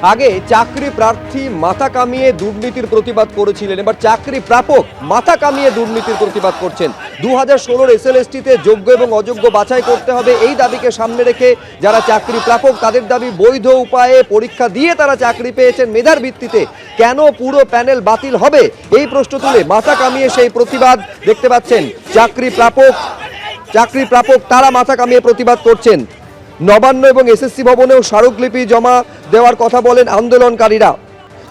আগে চাকরি প্রার্থী মাথা কামিয়ে দুর্নীতির প্রতিবাদ করেছিলেন, এবার চাকরি প্রাপক মাথা কামিয়ে দুর্নীতির প্রতিবাদ করছেন। 2016 এসএলএসটিতে যোগ্য এবং অযোগ্য বাছাই করতে হবে, এই দাবিকে সামনে রেখে যারা চাকরি প্রাপক তাদের দাবি বৈধ উপায়ে পরীক্ষা দিয়ে তারা চাকরি পেয়েছেন মেধার ভিত্তিতে, কেন পুরো প্যানেল বাতিল হবে এই প্রশ্ন তুলে মাথা কামিয়ে সেই প্রতিবাদ দেখতে পাচ্ছেন। চাকরি প্রাপক তারা মাথা কামিয়ে প্রতিবাদ করছেন। নবান্ন এবং এসএসসি ভবনেও স্মারকলিপি জমা দেওয়ার কথা বলেন আন্দোলনকারীরা।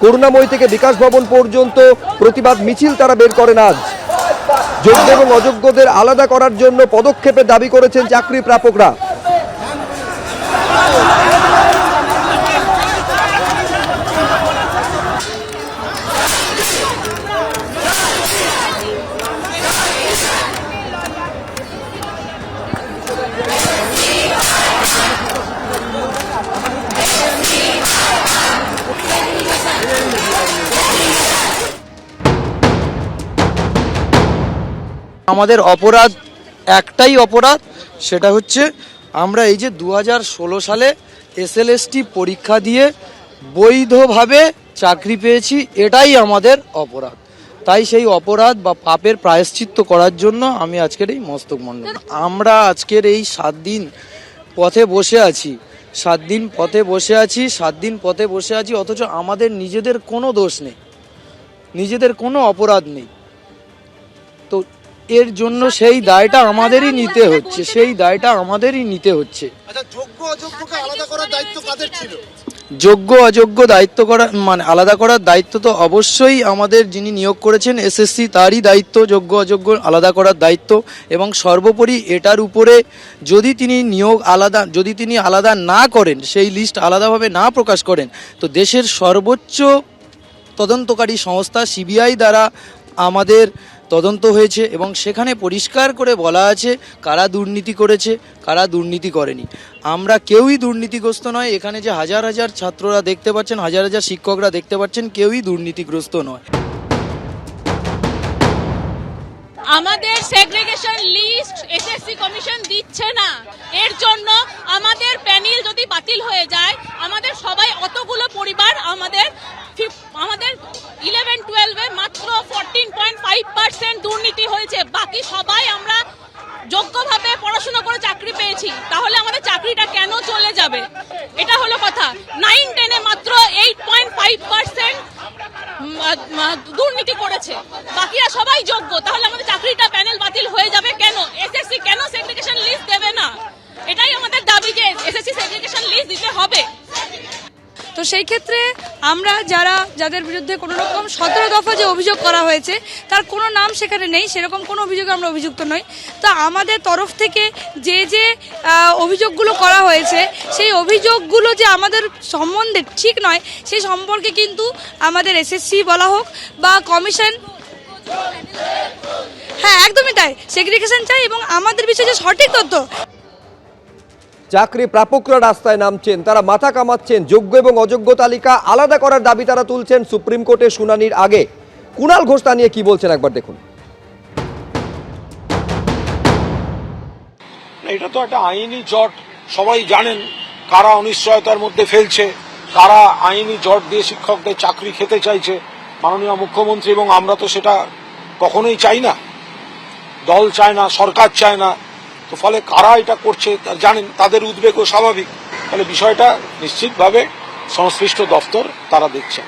করুণাময়ী থেকে বিকাশ ভবন পর্যন্ত প্রতিবাদ মিছিল তারা বের করেন আজ। যোগ্য এবং অযোগ্যদের আলাদা করার জন্য পদক্ষেপের দাবি করেছেন চাকরি প্রাপকরা। আমাদের অপরাধ একটাই অপরাধ, সেটা হচ্ছে আমরা এই যে 2016 সালে এসএলএসটি পরীক্ষা দিয়ে বৈধভাবে চাকরি পেয়েছি, এটাই আমাদের অপরাধ। তাই সেই অপরাধ বা পাপের প্রায়শ্চিত্ত করার জন্য আমি আজকের এই মস্তক মণ্ডল, আমরা আজকের এই 7 দিন পথে বসে আছি, 7 দিন পথে বসে আছি, অথচ আমাদের নিজেদের কোনো দোষ নেই, নিজেদের কোনো অপরাধ নেই। তো এর জন্য সেই দায়টা আমাদেরই নিতে হচ্ছে, যোগ্য অযোগ্য দায়িত্ব করা মানে আলাদা করার দায়িত্ব তো অবশ্যই আমাদের যিনি নিয়োগ করেছেন এসএসসি, তারই দায়িত্ব যোগ্য অযোগ্য আলাদা করার দায়িত্ব। এবং সর্বোপরি এটার উপরে যদি তিনি আলাদা না করেন, সেই লিস্ট আলাদাভাবে না প্রকাশ করেন, তো দেশের সর্বোচ্চ তদন্তকারী সংস্থা সিবিআই দ্বারা আমাদের তদন্ত হয়েছে এবং সেখানে পরিষ্কার করে বলা আছে কারা দুর্নীতি করেছে, কারা দুর্নীতি করেনি। আমরা কেউই দুর্নীতিগ্রস্ত নয়। এখানে যে হাজার হাজার ছাত্ররা দেখতে পাচ্ছেন, হাজার হাজার শিক্ষকরা দেখতে পাচ্ছেন, কেউই দুর্নীতিগ্রস্ত নয়। আমাদের সেগ্রিগেশন লিস্ট এসএসসি কমিশন দিচ্ছে না, এর জন্য আমাদের প্যানেল যদি বাতিল হয়ে যায়, আমাদের সবাই অতগুলো পরিবার আমাদের 11-12-এ মাত্র 14.5% দুর্নীতি হয়েছে, বাকি সবাই আমরা যোগ্যভাবে পড়াশোনা করে চাকরি পেয়েছি। তাহলে আমাদের চাকরিটা কেন চলে যাবে? এটা হলো কথা। 9-10-এ মাত্র 8.5% দুর্নীতি করেছে, বাকিরা সবাই যোগ্য, তাহলে আমাদের চাকরিটা প্যানেল বাতিল হয়ে যাবে কেন? এসএসসি কেন সেগ্রিগেশন লিস্ট দেবে না? এটাই আমাদের দাবি যে এসএসসি সেগ্রিগেশন লিস্ট দিতে হবে। তো সেই ক্ষেত্রে আমরা যাদের বিরুদ্ধে কোনো রকম 17 দফা যে অভিযোগ করা হয়েছে তার কোনো নাম সেখানে নেই, সেরকম কোনো অভিযোগে আমরা অভিযুক্ত নই। তো আমাদের তরফ থেকে যে অভিযোগগুলো করা হয়েছে, সেই অভিযোগগুলো যে আমাদের সম্বন্ধে ঠিক নয়, সেই সম্পর্কে কিন্তু আমাদের এসএসসি বলা হোক বা কমিশন, হ্যাঁ একদমই তাই, সেগ্রিগেশন চাই এবং আমাদের বিষয়ে যে সঠিক তথ্য। চাকরি প্রাপকরা রাস্তায় নামছেন, তারা মাথা কামাচ্ছেন, যোগ্য এবং অযোগ্য তালিকা আলাদা করার দাবি তারা তুলছেন সুপ্রিম কোর্টে শুনানির আগে। কুণাল ঘোষ তা নিয়ে কি বলছেন একবার দেখুন। এটা তো একটা আইনি জট, সবাই জানেন কারা অনিশ্চয়তার মধ্যে ফেলছে, কারা আইনি জট দিয়ে শিক্ষকদের চাকরি খেতে চাইছে মাননীয় মুখ্যমন্ত্রী, এবং আমরা তো সেটা কখনোই চাই না, দল চায় না, সরকার চায় না। তো ফলে কারা এটা করছে জানেন, তাদের উদ্বেগও স্বাভাবিক। ফলে বিষয়টা নিশ্চিতভাবে সংশ্লিষ্ট দপ্তর তারা দেখছে।